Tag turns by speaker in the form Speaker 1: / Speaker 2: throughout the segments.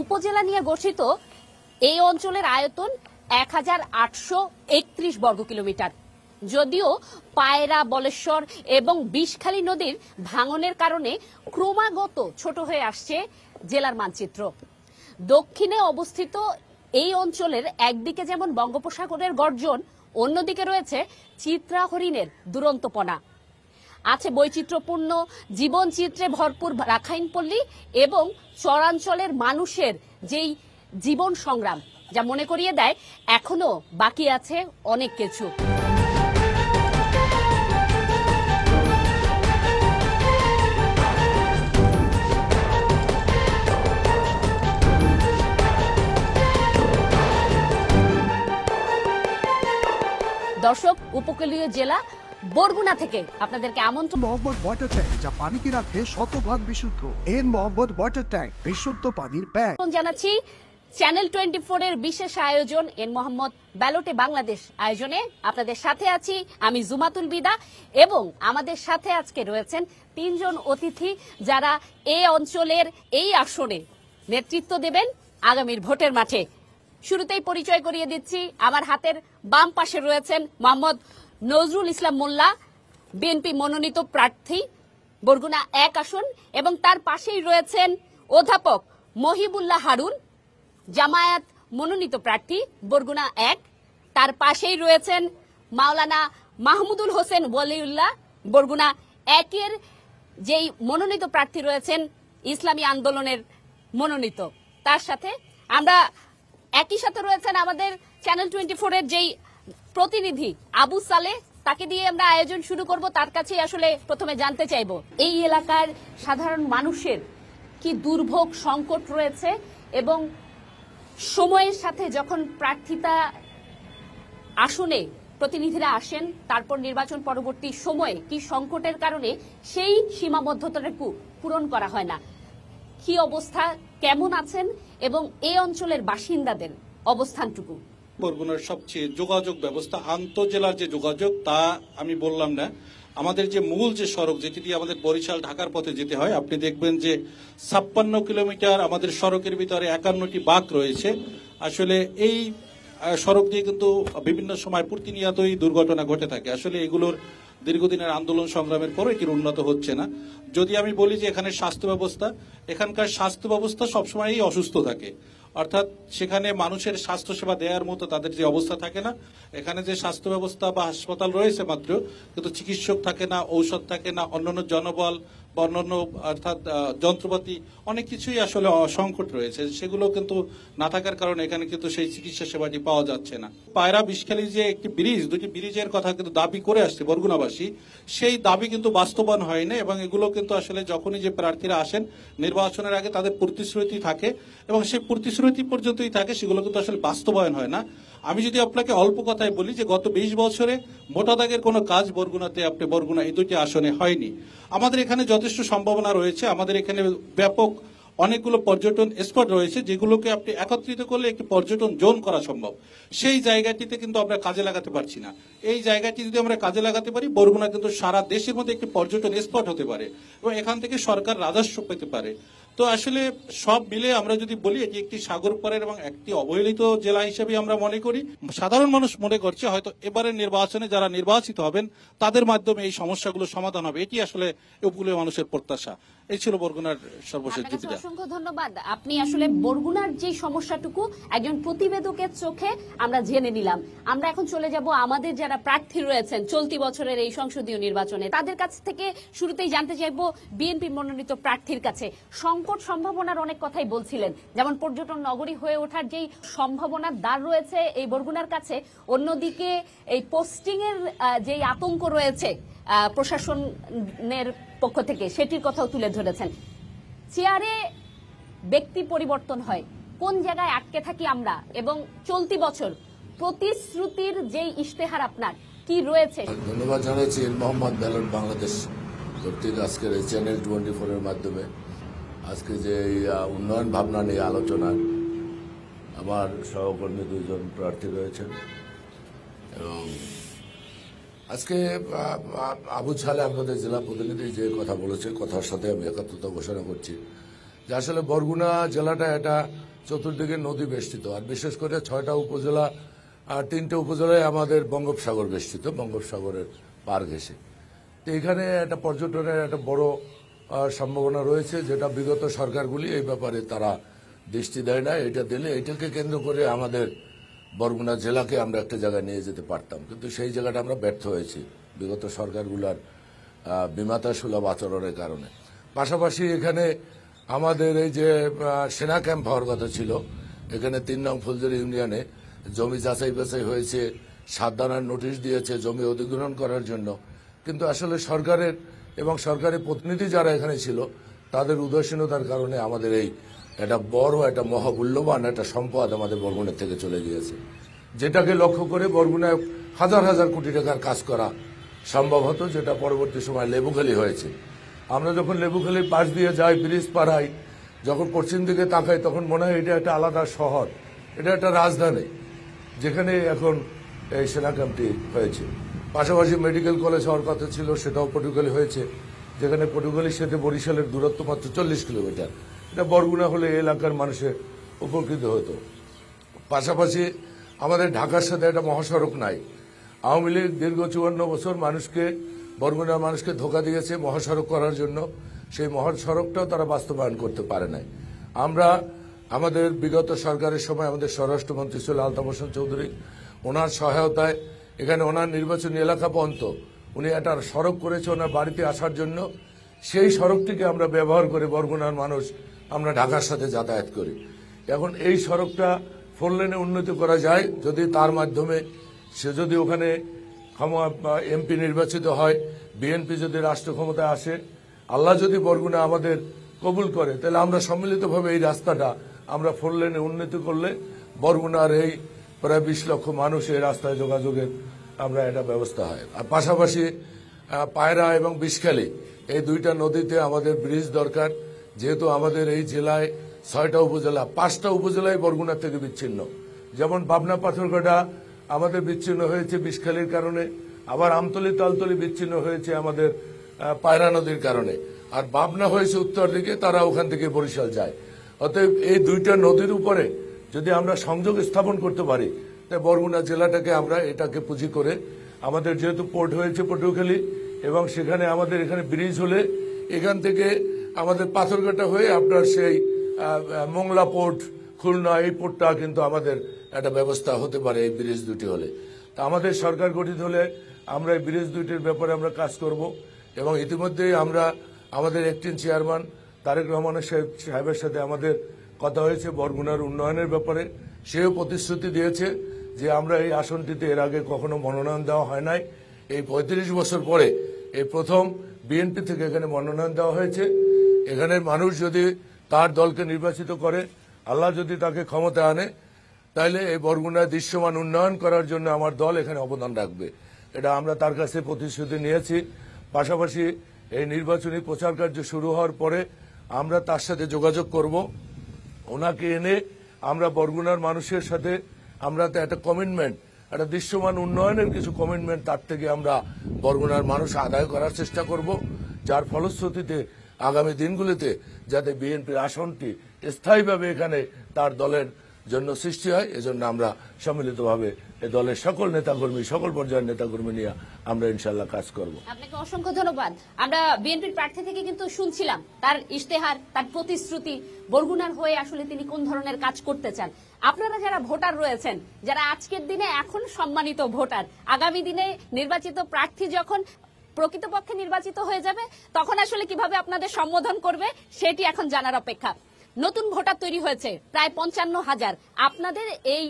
Speaker 1: উপজেলা নিয়ে গঠিত এই অঞ্চলের আয়তন ১,৮৩১ বর্গ কিলোমিটার। যদিও পায়রা, বলেশ্বর এবং বিষখালী নদীর ভাঙনের কারণে ক্রমাগত ছোট হয়ে আসছে জেলার মানচিত্র। দক্ষিণে অবস্থিত এই অঞ্চলের একদিকে যেমন বঙ্গোপসাগরের গর্জন, অন্যদিকে রয়েছে চিত্রা হরিণের দুরন্তপনা। আছে বৈচিত্র্যপূর্ণ জীবনচিত্রে ভরপুর রাখাইনপল্লী এবং চরাঞ্চলের মানুষের যেই জীবন সংগ্রাম, যা মনে করিয়ে দেয় এখনো বাকি আছে অনেক কিছু। দর্শক, উপকূলীয় জেলা বরগুনা থেকে আপনাদেরকে আমন্ত্রণ।
Speaker 2: মোহাম্মদ ওয়াটার ট্যাঙ্ক, যা পানিকে রাখে শতভাগ বিশুদ্ধ। এন মোহাম্মদ ওয়াটার ট্যাঙ্ক, বিশুদ্ধ পানির ব্যাগ।
Speaker 1: জানাচ্ছি চ্যানেল 24 এর বিশেষ আয়োজন এন মোহাম্মদ ব্যালটে বাংলাদেশ আয়োজনে আপনাদের সাথে আছি আমি জুমাতুল বিদা, এবং আমাদের সাথে আজকে রয়েছেন তিনজন অতিথি যারা এই অঞ্চলের এই আসনে নেতৃত্ব দেবেন আগামীর ভোটের মাঠে। শুরুতেই পরিচয় করিয়ে দিচ্ছি, আমার হাতের বাম পাশে রয়েছেন মোহাম্মদ নজরুল ইসলাম মোল্লা, বিএনপি মনোনীত প্রার্থী বরগুনা 1 আসন, এবং তার পাশেই রয়েছেন অধ্যাপক মহিবুল্লাহ হারুন, জামায়াত মনোনীত প্রার্থী বরগুনা 1। তার পাশেই রয়েছেন মাওলানা মাহমুদুল হোসেন ওয়ালিউল্লাহ, বরগুনা 1 এর যেই মনোনীত প্রার্থী রয়েছেন ইসলামী আন্দোলনের মনোনীত। তার সাথে আমরা একই সাথে রয়েছেন আমাদের চ্যানেল 24 এর যেই প্রতিনিধি আবু সালে, তাকে দিয়ে আমরা আয়োজন শুরু করব। তার কাছে আসলে প্রথমে জানতে চাইব এই এলাকার সাধারণ মানুষের কি দুর্ভোগ সংকট রয়েছে, এবং সময়ের সাথে যখন প্রার্থিতা আসনে প্রতিনিধিরা আসেন, তারপর নির্বাচন পরবর্তী সময়ে কি সংকটের কারণে সেই সীমাবদ্ধতাটুকু পূরণ করা হয় না। কি অবস্থা, কেমন আছেন, এবং এই অঞ্চলের বাসিন্দাদের অবস্থানটুকু।
Speaker 3: বরগুনার সবচেয়ে যোগাযোগ ব্যবস্থা, আন্তঃজেলার যে যোগাযোগ, তা আমি বললাম না। আমাদের যে মূল যে সড়ক, যেটি দিয়ে আমাদের বরিশাল ঢাকার পথে যেতে হয়, আপনি দেখবেন যে 56 কিলোমিটার আমাদের সড়কের ভিতরে 51টি বাঁক রয়েছে। আসলে এই সড়ক দিয়ে কিন্তু বিভিন্ন সময় প্রতিনিয়তই দুর্ঘটনা ঘটে থাকে। আসলে এগুলোর দীর্ঘদিনের আন্দোলন সংগ্রামের পরও এটির উন্নত হচ্ছে না। যদি আমি বলি যে এখানে স্বাস্থ্য ব্যবস্থা, এখানকার স্বাস্থ্য ব্যবস্থা সবসময়ই অসুস্থ থাকে, অর্থাৎ সেখানে মানুষের স্বাস্থ্যসেবা দেওয়ার মতো তাদের যে অবস্থা থাকে না। এখানে যে স্বাস্থ্য ব্যবস্থা বা হাসপাতাল রয়েছে মাত্র, কিন্তু চিকিৎসক থাকে না, ঔষধ থাকে না, অন্যান্য জনবল বা অন্যান্য অর্থাৎ যন্ত্রপাতি অনেক কিছুই আসলে সংকট রয়েছে। সেগুলো কিন্তু না থাকার কারণে এখানে কিন্তু সেই চিকিৎসা সেবাটি পাওয়া যাচ্ছে না। পায়রা বিষখালী যে একটি ব্রিজ, দুটি ব্রিজের কথা কিন্তু দাবি করে আসছে বরগুনাবাসী, সেই দাবি কিন্তু বাস্তবায়ন হয়নি, এবং এগুলো কিন্তু আসলে যখনই যে প্রার্থীরা আসেন নির্বাচনের আগে তাদের প্রতিশ্রুতি থাকে, এবং সেই প্রতিশ্রুতি পর্যন্তই থাকে, সেগুলো কিন্তু আসলে বাস্তবায়ন হয় না। আমি যদি আপনাকে অল্প কথায় বলি যে গত 20 বছরে মোটা দাগের কোনো কাজ বরগুনাতে, আপনি বরগুনা এই দুটি আসনে হয়নি। আমাদের এখানে যথেষ্ট সম্ভাবনা রয়েছে। আমাদের এখানে ব্যাপক অনেকগুলো পর্যটন স্পট রয়েছে, যেগুলোকে আপনি একত্রিত করলে একটি পর্যটন জোন করা সম্ভব। সেই জায়গাটিতে কিন্তু আমরা কাজে লাগাতে পারছি না। এই জায়গাটি যদি আমরা কাজে লাগাতে পারি, বরগুনা কিন্তু সারা দেশের মধ্যে একটি পর্যটন স্পট হতে পারে, এবং এখান থেকে সরকার রাজস্ব পেতে পারে। তো আসলে সব মিলে আমরা যদি বলি এটি একটি সাগর পাড়ের এবং একটি অবহেলিত জেলা হিসেবে আমরা মনে করি। সাধারণ মানুষ মনে করছে হয়তো এবারের নির্বাচনে যারা নির্বাচিত হবেন তাদের মাধ্যমে এই সমস্যাগুলো সমাধান হবে, এটি আসলে উপকূলীয় মানুষের প্রত্যাশা। এই ছিল বরগুনার সর্বশেষ জীবিকা।
Speaker 1: অসংখ্য ধন্যবাদ। আপনি আসলে বরগুনার যে সমস্যাটুকু একজন প্রতিবেদকের চোখে আমরা জেনে নিলাম। আমরা এখন চলে যাব আমাদের যারা প্রার্থী রয়েছেন চলতি বছরের এই সংসদীয় নির্বাচনে, তাদের কাছ থেকে শুরুতেই জানতে চাইবো বিএনপি মনোনীত প্রার্থীর কাছে। সংকট সম্ভাবনার অনেক কথাই বলছিলেন, যেমন পর্যটন নগরী হয়ে ওঠার যেই সম্ভাবনার দ্বার রয়েছে এই বরগুনার কাছে, অন্যদিকে এই পোস্টিং এর যেই আতঙ্ক রয়েছে প্রশাসনের পক্ষ থেকে, সেটির কথাও তুলে ধরেছেন। চেয়ারে ব্যক্তি পরিবর্তন হয়, কোন জায়গায় আটকে থাকি আমরা, এবং চলতি বছর প্রতিশ্রুতির যেই ইশতেহার আপনার কি রয়েছে।
Speaker 4: ধন্যবাদ জানাচ্ছি মোহাম্মদ ব্যালট বাংলাদেশ কর্তৃক আজকের এই চ্যানেল 24 এর মাধ্যমে আজকে যে উন্নয়ন ভাবনা নিয়ে আলোচনা। আমার সহকর্মী 2 জন প্রার্থী রয়েছেন, এবং আজকে আবু ছালে আমাদের জেলা প্রতিনিধি যে কথা বলেছে, কথার সাথে আমি একাত্মতা ঘোষণা করছি যে যে আসলে বরগুনা জেলাটা এটা চতুর্দিকে নদী বেষ্টিত, আর বিশেষ করে 6টা উপজেলা আর 3টে উপজেলায় আমাদের বঙ্গোপসাগর বেষ্টিত, বঙ্গোপসাগরের পার ঘেঁষে। তো এখানে একটা পর্যটনের একটা বড় সম্ভাবনা রয়েছে, যেটা বিগত সরকারগুলি এই ব্যাপারে তারা দৃষ্টি দেয় না। এটা দিলে এটাকে কেন্দ্র করে আমাদের বরগুনা জেলাকে আমরা একটা জায়গায় নিয়ে যেতে পারতাম, কিন্তু সেই জায়গাটা আমরা ব্যর্থ হয়েছি বিগত সরকারগুলোর বিমাতা সুলভ আচরণের কারণে। পাশাপাশি এখানে আমাদের এই যে সেনা ক্যাম্প হওয়ার কথা ছিল, এখানে 3 নং ফুলজুরি ইউনিয়নে জমি যাচাই বাছাই হয়েছে, 7 দানার নোটিশ দিয়েছে জমি অধিগ্রহণ করার জন্য, কিন্তু আসলে সরকারের এবং সরকারি প্রতিনিধি যারা এখানে ছিল তাদের উদাসীনতার কারণে আমাদের এই একটা বড় একটা মহামূল্যবান একটা সম্পদ আমাদের বরগুনা থেকে চলে গিয়েছে, যেটাকে লক্ষ্য করে বরগুনায় হাজার হাজার কোটি টাকার কাজ করা সম্ভব হতো, যেটা পরবর্তী সময় লেবুখালী হয়েছে। আমরা যখন লেবুখালীর পাশ দিয়ে যাই, ব্রিজ পাড়াই, যখন পশ্চিম দিকে তাকাই, তখন মনে হয় এটা একটা আলাদা শহর, এটা একটা রাজধানী, যেখানে এখন এই সেনা ক্যাম্পটি হয়েছে। পাশাপাশি মেডিকেল কলেজ হওয়ার কথা ছিল, সেটাও পটুখালী হয়েছে, যেখানে পটুখালীর সাথে বরিশালের দূরত্ব মাত্র 40 কিলোমিটার। এটা বরগুনা হলে এই এলাকার মানুষের উপকৃত হতো। পাশাপাশি আমাদের ঢাকার সাথে একটা মহাসড়ক নাই। আওয়ামী লীগ দীর্ঘ 54 বছর মানুষকে, বরগুনার মানুষকে ধোঁকা দিয়েছে মহাসড়ক করার জন্য, সেই মহাসড়কটাও তারা বাস্তবায়ন করতে পারে নাই। আমরা আমাদের বিগত সরকারের সময় আমাদের স্বরাষ্ট্রমন্ত্রী ছিল আলতাফ হোসেন চৌধুরী, ওনার সহায়তায় এখানে ওনার নির্বাচনী এলাকা পর্যন্ত উনি একটা সড়ক করেছে ওনার বাড়িতে আসার জন্য। সেই সড়কটিকে আমরা ব্যবহার করে বরগুনার মানুষ আমরা ঢাকার সাথে যাতায়াত করি। এখন এই সড়কটা 4 লেনে উন্নতি করা যায় যদি তার মাধ্যমে সে যদি ওখানে এমপি নির্বাচিত হয়, বিএনপি যদি রাষ্ট্র ক্ষমতায় আসে, আল্লাহ যদি বরগুনা আমাদের কবুল করে, তাহলে আমরা সম্মিলিতভাবে এই রাস্তাটা আমরা 4 লেনে উন্নতি করলে বরগুনার এই প্রায় 20 লক্ষ মানুষ এই রাস্তায় যোগাযোগের আমরা এটা ব্যবস্থা হয়। আর পাশাপাশি পায়রা এবং বিষখালী এই 2টা নদীতে আমাদের ব্রিজ দরকার, যেহেতু আমাদের এই জেলায় 6টা উপজেলা, 5টা উপজেলায় বরগুনা থেকে বিচ্ছিন্ন। যেমন পাবনা পাথরঘাটা আমাদের বিচ্ছিন্ন হয়েছে বিষখালীর কারণে, আবার আমতলী তালতলী বিচ্ছিন্ন হয়েছে আমাদের পায়রা নদীর কারণে, আর পাবনা হয়েছে উত্তর দিকে, তারা ওখান থেকে বরিশাল যায়। অতএব এই 2টা নদীর উপরে যদি আমরা সংযোগ স্থাপন করতে পারি, তাই বরগুনা জেলাটাকে আমরা এটাকে পুঁজি করে, আমাদের যেহেতু পোর্ট হয়েছে পটুয়াখালী, এবং সেখানে আমাদের এখানে ব্রিজ হলে এখান থেকে আমাদের পাথরঘাটা হয়ে আপনার সেই মোংলা পোর্ট, খুলনা, এই পোর্টটা কিন্তু আমাদের একটা ব্যবস্থা হতে পারে এই ব্রিজ 2টি হলে। তা আমাদের সরকার গঠিত হলে আমরা এই ব্রিজ 2টির ব্যাপারে আমরা কাজ করব, এবং ইতিমধ্যেই আমরা আমাদের অ্যাক্টিং চেয়ারম্যান তারেক রহমান সাহেবের সাথে আমাদের কথা হয়েছে বরগুনার উন্নয়নের ব্যাপারে। সেও প্রতিশ্রুতি দিয়েছে যে আমরা এই আসনটিতে এর আগে কখনো মনোনয়ন দেওয়া হয় নাই, এই 35 বছর পরে এই প্রথম বিএনপি থেকে এখানে মনোনয়ন দেওয়া হয়েছে। এখানের মানুষ যদি তার দলকে নির্বাচিত করে, আল্লাহ যদি তাকে ক্ষমতা আনে, তাহলে এই বরগুনায় দৃশ্যমান উন্নয়ন করার জন্য আমার দল এখানে অবদান রাখবে, এটা আমরা তার কাছে প্রতিশ্রুতি নিয়েছি। পাশাপাশি এই নির্বাচনী প্রচার কার্য শুরু হওয়ার পরে আমরা তার সাথে যোগাযোগ করব, ওনাকে এনে আমরা বরগুনার মানুষের সাথে আমরা তো একটা কমিটমেন্ট, একটা দৃশ্যমান উন্নয়নের কিছু কমিটমেন্ট তার থেকে আমরা বরগুনার মানুষ আদায় করার চেষ্টা করব, যার ফলশ্রুতিতে আগামী দিনগুলিতে যাতে বিএনপির আসনটি স্থায়ীভাবে এখানে তার দলের জন্য সৃষ্টি হয়, এজন্য আমরা সম্মিলিতভাবে এই দলের সকল নেতাকর্মী, সকল পর্যায়ের নেতাকর্মী নিয়ে আমরা ইনশাল্লাহ কাজ করব।
Speaker 1: আপনাকে অসংখ্য ধন্যবাদ। আমরা বিএনপির প্রার্থী থেকে কিন্তু শুনছিলাম তার ইশতেহার, তার প্রতিশ্রুতি, বরগুনার হয়ে আসলে তিনি কোন ধরনের কাজ করতে চান। আপনারা যারা ভোটার রয়েছেন, যারা আজকের দিনে এখন সম্মানিত ভোটার, আগামী দিনে নির্বাচিত প্রার্থী যখন প্রকৃতপক্ষে নির্বাচিত হয়ে যাবে, তখন আসলে কিভাবে আপনাদের সম্বোধন করবে সেটি এখন জানার অপেক্ষা। নতুন ভোটার তৈরি হয়েছে প্রায় 55,000 আপনাদের এই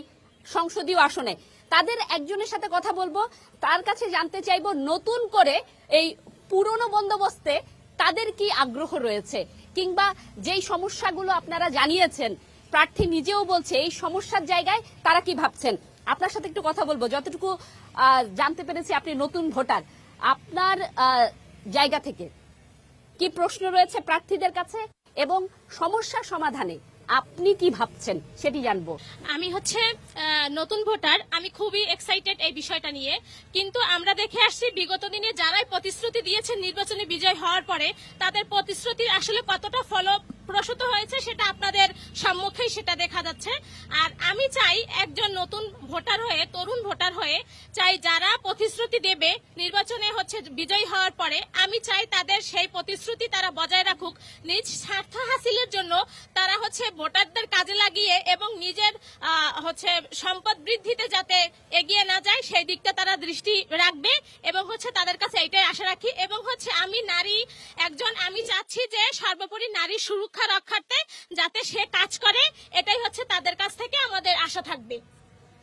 Speaker 1: সংসদীয় আসনে। তাদের একজনের সাথে কথা বলবো, তার কাছে জানতে চাইবো নতুন করে এই পুরনো বন্দোবস্তে তাদের কি আগ্রহ রয়েছে, কিংবা যেই সমস্যাগুলো আপনারা জানিয়েছেন প্রার্থী নিজেও বলছে এই সমস্যার জায়গায় তারা কি ভাবছেন। আপনার সাথে একটু কথা বলবো। যতটুকু জানতে পেরেছি আপনি নতুন ভোটার, আপনার জায়গা থেকে কি প্রশ্ন রয়েছে প্রার্থীদের কাছে এবং সমস্যা সমাধানে আপনি কি ভাবছেন সেটি জানবো।
Speaker 5: আমি নতুন ভোটার, আমি খুবই এক্সাইটেড এই বিষয়টা নিয়ে। কিন্তু আমরা দেখে আসছি বিগত দিনে যারাই প্রতিশ্রুতি দিয়েছেন নির্বাচনে বিজয় হওয়ার পরে, তাদের প্রতিশ্রুতি আসলে কতটা ফলপ্রসূ প্রসূত হয়েছে সেটা আপনাদের সম্মুখেই সেটা দেখা যাচ্ছে। আর আমি চাই একজন নতুন ভোটার হয়ে, তরুণ ভোটার হয়ে চাই যারা প্রতিশ্রুতি দেবে নির্বাচনে বিজয়ী হওয়ার পরে, আমি চাই তাদের সেই প্রতিশ্রুতি তারা বজায় রাখুক। নিজ স্বার্থ হাসিলের জন্য তারা ভোটারদের কাজে লাগিয়ে এবং নিজের সম্পদ বৃদ্ধিতে যাতে এগিয়ে না যায় সেই দিকটা তারা দৃষ্টি রাখবে এবং তাদের কাছে এইটাই আশা রাখি। এবং আমি নারী একজন, আমি চাচ্ছি যে সর্বোপরি নারী সুরক্ষা রক্ষার্থে যাতে সে কাজ করে, এটাই তাদের কাছ থেকে আমাদের আশা থাকবে।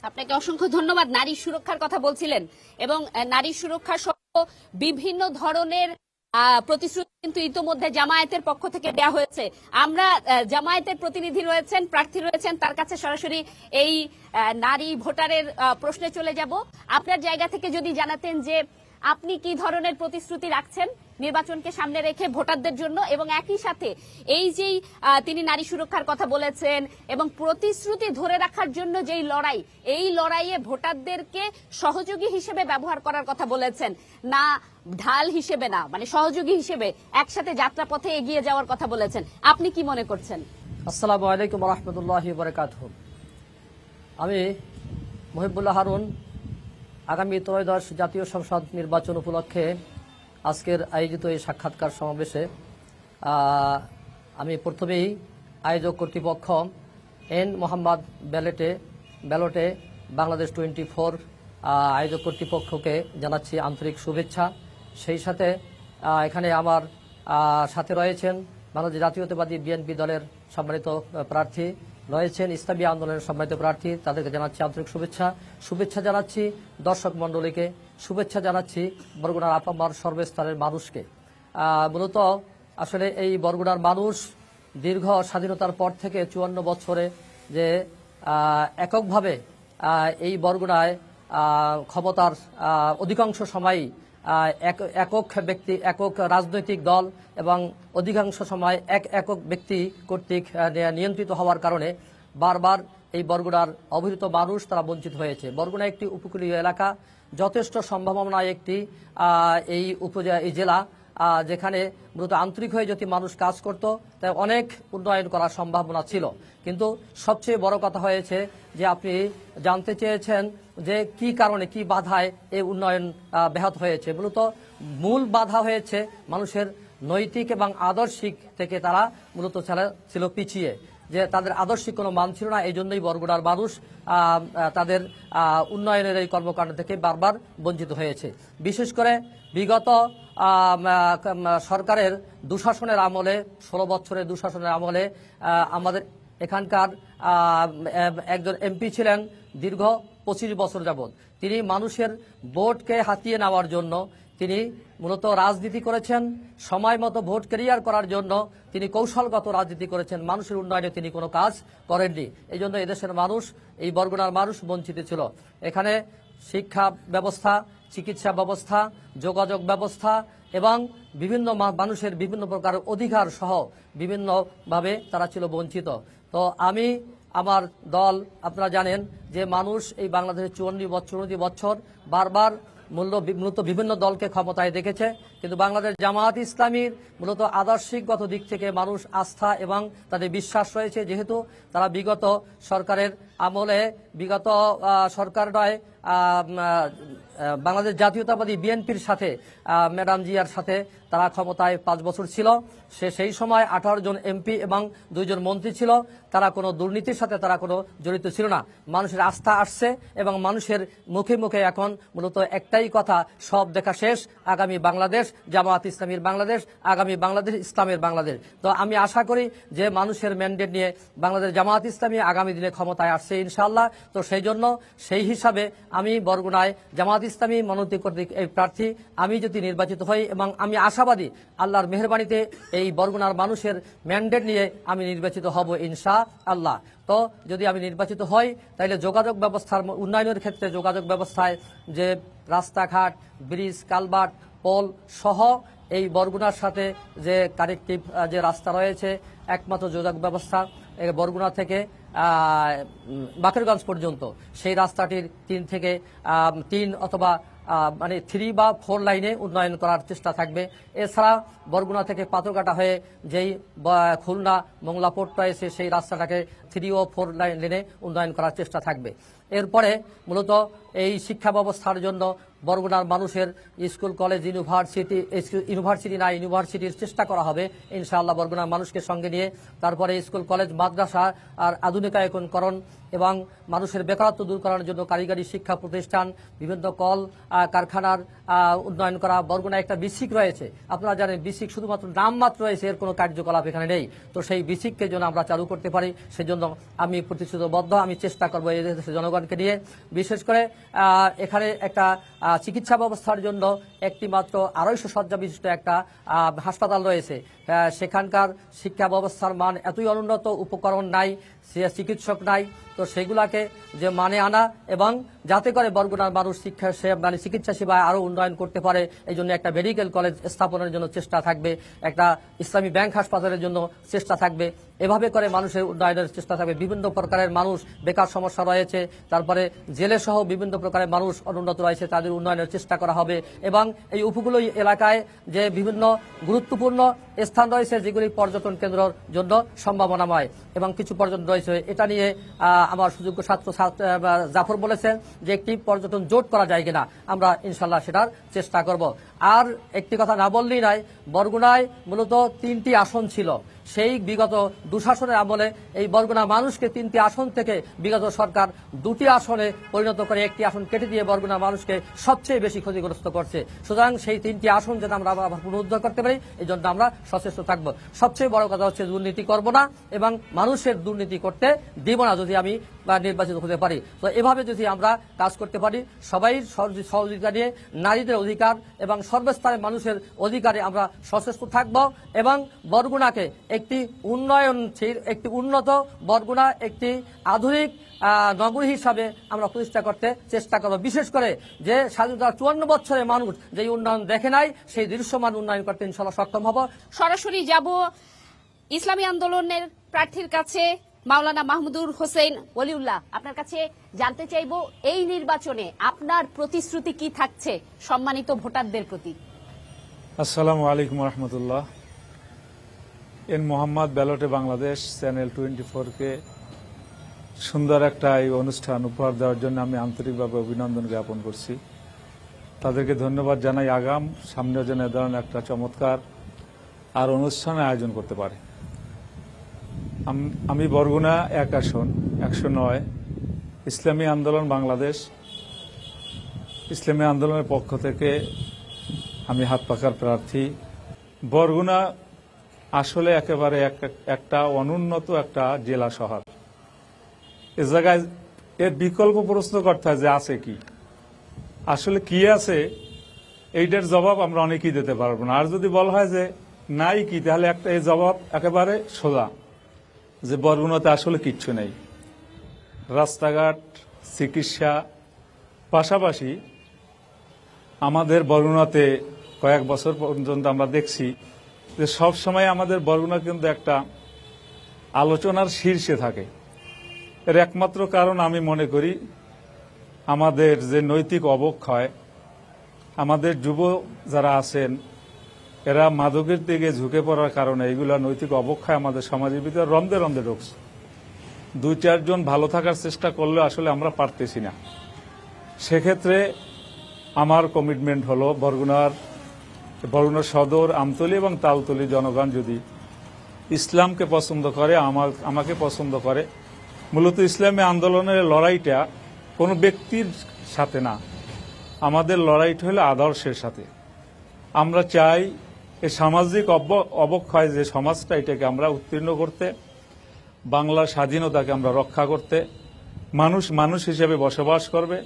Speaker 1: আপনাকে অসংখ্য ধন্যবাদ। নারী সুরক্ষার কথা বলছিলেন এবং নারী সুরক্ষা সহ বিভিন্ন ধরনের প্রতিশ্রুতি কিন্তু ইতোমধ্যে জামায়াতের পক্ষ থেকে দেওয়া হয়েছে। আমরা জামায়াতের প্রতিনিধি রয়েছেন, প্রার্থী রয়েছেন, তার কাছে সরাসরি এই নারী ভোটারের প্রশ্নে চলে যাব। আপনার জায়গা থেকে যদি জানাতেন যে আপনি কি ধরনের প্রতিশ্রুতি রাখছেন নির্বাচনকে সামনে রেখে ভোটারদের জন্য, এবং একই সাথে এই যেই তিনি নারী সুরক্ষার কথা বলেছেন এবং প্রতিশ্রুতি ধরে রাখার জন্য যেই লড়াই, এই লড়াইয়ে ভোটারদেরকে সহযোগী হিসেবে ব্যবহার করার কথা বলেছেন, না ঢাল হিসেবে না, মানে সহযোগী হিসেবে একসাথে যাত্রাপথে এগিয়ে যাওয়ার কথা বলেছেন। আপনি কি মনে করছেন?
Speaker 6: আসসালামু আলাইকুম রহমতুল্লাহি বারাকাতুহু। আমি মহিবুল্লাহ হারুন আগামী ত্রয়োদশ জাতীয় সংসদ নির্বাচন উপলক্ষে আজকের আয়োজিত এই সাক্ষাৎকার সমাবেশে আমি প্রথমেই আয়োজক কর্তৃপক্ষ এন মোহাম্মদ ব্যালটে বাংলাদেশ 24 আয়োজক কর্তৃপক্ষকে জানাচ্ছি আন্তরিক শুভেচ্ছা। সেই সাথে এখানে আমার সাথে রয়েছেন বাংলাদেশ জাতীয়তাবাদী বিএনপি দলের সম্মানিত প্রার্থী, রয়েছেন ইসলামী আন্দোলনের সম্মানিত প্রার্থী, তাদেরকে জানাচ্ছি আন্তরিক শুভেচ্ছা জানাচ্ছি দর্শক মণ্ডলীকে, শুভেচ্ছা জানাচ্ছি বরগুনার আপামার সর্বস্তরের মানুষকে। মূলত আসলে এই বরগুনার মানুষ দীর্ঘ স্বাধীনতার পর থেকে 54 বছরে যে এককভাবে এই বরগুনায় ক্ষমতার অধিকাংশ সময়ই একক ব্যক্তি, একক রাজনৈতিক দল এবং অধিকাংশ সময় একক ব্যক্তি কর্তৃক নিয়ন্ত্রিত হওয়ার কারণে বারবার এই বরগুনার অবহেলিত মানুষ তারা বঞ্চিত হয়েছে। বরগুনা একটি উপকূলীয় এলাকা, যথেষ্ট সম্ভাবনায় একটি এই জেলা, যেখানে মূলত আন্তরিক হয়ে যদি মানুষ কাজ করত তাই অনেক উন্নয়ন করার সম্ভাবনা ছিল। কিন্তু সবচেয়ে বড় কথা হয়েছে যে আপনি জানতে চেয়েছেন যে কি কারণে, কি বাধায় এই উন্নয়ন ব্যাহত হয়েছে। মূলত মূল বাধা হয়েছে মানুষের নৈতিক এবং আদর্শিক থেকে তারা মূলত ছিল পিছিয়ে, যে তাদের আদর্শিক কোনো মান ছিল না। এই জন্যই বরগুনার মানুষ তাদের উন্নয়নের এই কর্মকাণ্ড থেকে বারবার বঞ্চিত হয়েছে। বিশেষ করে বিগত সরকারের দুঃশাসনের আমলে, 16 বছরের দুঃশাসনের আমলে আমাদের এখানকার একজন এমপি ছিলেন দীর্ঘ 25 বছর যাবৎ। তিনি মানুষের ভোটকে হাতিয়ে নেওয়ার জন্য তিনি মূলত রাজনীতি করেছেন, সময় মতো ভোট ক্লিয়ার করার জন্য তিনি কৌশলগত রাজনীতি করেছেন, মানুষের উন্নয়নে তিনি কোনো কাজ করেননি। এই জন্য এদেশের মানুষ, এই বরগুনার মানুষ বঞ্চিত ছিল। এখানে শিক্ষা ব্যবস্থা, চিকিৎসা ব্যবস্থা, যোগাযোগ ব্যবস্থা এবং বিভিন্ন মানুষের বিভিন্ন প্রকার অধিকার সহ বিভিন্নভাবে তারা ছিল বঞ্চিত। তো আমি, আমার দল, আপনারা জানেন যে মানুষ এই বাংলাদেশের 54 বছর বারবার মূলত বিভিন্ন দলকে ক্ষমতায় দেখেছে, কিন্তু বাংলাদেশ জামায়াত ইসলামীর মূলত আদর্শিকগত দিক থেকে মানুষ আস্থা এবং তাদের বিশ্বাস রয়েছে, যেহেতু তারা বিগত সরকারের আমলে, বিগত সরকার নয় বাংলাদেশ জাতীয়তাবাদী বিএনপির সাথে, ম্যাডাম জিয়ার সাথে তারা ক্ষমতায় 5 বছর ছিল। সেই সময় 18 জন এমপি এবং 2 জন মন্ত্রী ছিল। তারা কোনো দুর্নীতির সাথে তারা কোনো জড়িত ছিল না। মানুষের আস্থা আসছে এবং মানুষের মুখে মুখে এখন মূলত একটাই কথা, সব দেখা শেষ, আগামী বাংলাদেশ জামায়াত ইসলামীর বাংলাদেশ, আগামী বাংলাদেশ ইসলামের বাংলাদেশ। তো আমি আশা করি যে মানুষের ম্যান্ডেট নিয়ে বাংলাদেশ জামায়াত ইসলামী আগামী দিনে ক্ষমতায় আসছে ইনশাআল্লাহ। তো সেই জন্য সেই হিসাবে আমি বরগুনায় জামায়াত ইসলামী মনোনীত কর্তৃক এই প্রার্থী, আমি যদি নির্বাচিত হই, এবং আমি আশাবাদী আল্লাহর মেহেরবানিতে এই বরগুনার মানুষের ম্যান্ডেট নিয়ে আমি নির্বাচিত হব ইনশাআল্লাহ। তো যদি আমি নির্বাচিত হই তাহলে যোগাযোগ ব্যবস্থার উন্নয়নের ক্ষেত্রে, যোগাযোগ ব্যবস্থায় যে রাস্তাঘাট, ব্রিজ, কালভার্ট, পোল সহ এই বরগুনার সাথে যে কানেক্টিভ যে রাস্তা রয়েছে, একমাত্র যোগাযোগ ব্যবস্থা বরগুনা থেকে বাকেরগঞ্জ পর্যন্ত, সেই রাস্তাটির 3 অথবা মানে 3 বা 4 লাইনে উন্নয়ন করার চেষ্টা থাকবে। এছাড়া বরগুনা থেকে পাথরঘাটা হয়ে যেই খুলনা মোংলা পোর্ট রয়েছে সেই রাস্তাটাকে 3 ও 4 লাইনে উন্নয়ন করার চেষ্টা থাকবে। এরপরে মূলত এই শিক্ষা ব্যবস্থার জন্য বরগুনার মানুষের স্কুল কলেজ ইউনিভার্সিটির চেষ্টা করা হবে ইনশাআল্লাহ বরগুনার মানুষকে সঙ্গে নিয়ে। তারপরে স্কুল কলেজ মাদ্রাসা আর আধুনিকায়করণ এবং মানুষের বেকারত্ব দূর করার জন্য কারিগরি শিক্ষা প্রতিষ্ঠান, বিভিন্ন কল কারখানার উন্নয়ন করা। বরগুনায় একটা বিসিক রয়েছে, আপনারা জানেন বিসিক শুধুমাত্র নামমাত্র রয়েছে, এর কোনো কার্যকলাপ এখানে নেই। তো সেই বিসিককে যেন আমরা চালু করতে পারি সেজন্য আমি প্রতিশ্রুতিবদ্ধ, আমি চেষ্টা করবো এই দেশের জনগণকে নিয়ে। বিশেষ করে এখানে একটা চিকিৎসা ব্যবস্থার জন্য একটি মাত্র 250 শয্যা বিশিষ্ট একটা হাসপাতাল রয়েছে। সেখানকার শিক্ষা ব্যবস্থার মান এতই অনুন্নত, উপকরণ নাই, চিকিৎসক নাই। তো সেগুলাকে যে মানে আনা এবং যাতে করে বরগুনার মানুষ চিকিৎসা সেবায় আরো উন্নয়ন করতে পারে, এই জন্য একটা মেডিকেল কলেজ স্থাপনের জন্য চেষ্টা থাকবে, একটা ইসলামী ব্যাংক হাসপাতালের জন্য চেষ্টা থাকবে। এভাবে করে মানুষের উন্নয়নের চেষ্টা থাকবে। বিভিন্ন প্রকারের মানুষ বেকার সমস্যা রয়েছে, তারপরে জেলে সহ বিভিন্ন প্রকারের মানুষ অনুন্নত রয়েছে, তাদের উন্নয়নের চেষ্টা করা হবে। এবং এই উপকূল এলাকায় যে বিভিন্ন গুরুত্বপূর্ণ স্থান রয়েছে যেগুলি পর্যটন কেন্দ্রের জন্য সম্ভাবনাময় এবং কিছু পর্যটন রয়েছে, এটা নিয়ে আমার সুযোগ্য ছাত্র জাফর বলেছেন যে একটি পর্যটন জোট করা যায় কিনা, আমরা ইনশাল্লাহ সেটার চেষ্টা করব। আর একটি কথা না বললেই নাই, বরগুনায় মূলত 3টি আসন ছিল। সেই বিগত দুঃশাসনের আমলে এই বরগুনা মানুষকে 3টি আসন থেকে বিগত সরকার 2টি আসনে পরিণত করে একটি আসন কেটে দিয়ে বরগুনা মানুষকে সবচেয়ে বেশি ক্ষতিগ্রস্ত করছে। সুতরাং সেই 3টি আসন যেন আমরা আবার পুনরুদ্ধার করতে পারি, এই জন্য আমরা সচেষ্ট থাকব। সবচেয়ে বড় কথা হচ্ছে দুর্নীতি করব না এবং মানুষের দুর্নীতি করতে দিব না যদি আমি নির্বাচিত হতে পারি। তো এভাবে যদি আমরা কাজ করতে পারি, সবাই সহযোগিতা নিয়ে নারীদের অধিকার এবং সর্বস্তরের মানুষের অধিকারে আমরা সচেষ্ট থাকব এবং বরগুনাকে একটি উন্নয়নশীল, একটি উন্নত বরগুনা, একটি আধুনিক নগরী হিসাবে আমরা প্রতিষ্ঠা করতে চেষ্টা করব। বিশেষ করে যে স্বাধীনতার 54 বছরে মানুষ যে উন্নয়ন দেখে নাই, সেই দৃশ্যমান উন্নয়ন করতে ইনশাআল্লাহ সক্ষম হব।
Speaker 1: সরাসরি যাব ইসলামী আন্দোলনের প্রার্থীর কাছে, মাওলানা মাহমুদুর হোসেন ওলিউল্লাহ। আপনার কাছে জানতে চাইব এই নির্বাচনে আপনার প্রতিশ্রুতি কি থাকছে সম্মানিত ভোটারদের প্রতি?
Speaker 7: আসসালামু আলাইকুম রহমতুল্লাহ। এন মোহাম্মদ ব্যালটে বাংলাদেশ চ্যানেল 24-কে সুন্দর একটা এই অনুষ্ঠান উপহার দেওয়ার জন্য আমি আন্তরিকভাবে অভিনন্দন জ্ঞাপন করছি। তাদেরকে ধন্যবাদ জানাই। সামনেও যেন এ ধরনের একটা চমৎকার আর অনুষ্ঠানের আয়োজন করতে পারে। আমি বরগুনা 1 আসন 109 ইসলামী আন্দোলন বাংলাদেশ, ইসলামী আন্দোলনের পক্ষ থেকে আমি হাত পাকার প্রার্থী। বরগুনা আসলে একেবারে একটা অনুন্নত একটা জেলা শহর। এ জায়গায় এর বিকল্প প্রশ্ন করতে হয় যে আছে কি, আসলে কি আছে এইটার জবাব আমরা অনেকেই দিতে পারবো না। আর যদি বলা হয় যে নাই কি, তাহলে এই জবাব একেবারে সোজা যে বরগুনাতে আসলে কিচ্ছু নেই। রাস্তাঘাট, চিকিৎসা, পাশাপাশি আমাদের বরগুনাতে কয়েক বছর পর্যন্ত আমরা দেখছি যে সব সময় আমাদের বরগুনা কিন্তু একটা আলোচনার শীর্ষে থাকে। এর একমাত্র কারণ আমি মনে করি আমাদের যে নৈতিক অবক্ষয়, আমাদের যুব যারা আছেন এরা মাদকের দিকে ঝুঁকে পড়ার কারণে এইগুলা নৈতিক অবক্ষয় আমাদের সমাজের ভিতরে রন্ধে রন্ধে ঢুকছে। 2-4 জন ভালো থাকার চেষ্টা করলে আসলে আমরা পারতেছি না। সেক্ষেত্রে আমার কমিটমেন্ট হলো বরগুনা সদর, আমতলী এবং তালতলী জনগণ যদি ইসলামকে পছন্দ করে, আমাকে পছন্দ করে, মূলত ইসলামী আন্দোলনের লড়াইটা কোনো ব্যক্তির সাথে না, আমাদের লড়াইটা হলো আদর্শের সাথে। আমরা চাই এই সামাজিক অবক্ষয় যে সমাজটা, এটাকে আমরা উত্তীর্ণ করতে, বাংলার স্বাধীনতাকে আমরা রক্ষা করতে, মানুষ হিসেবে বসবাস করবে,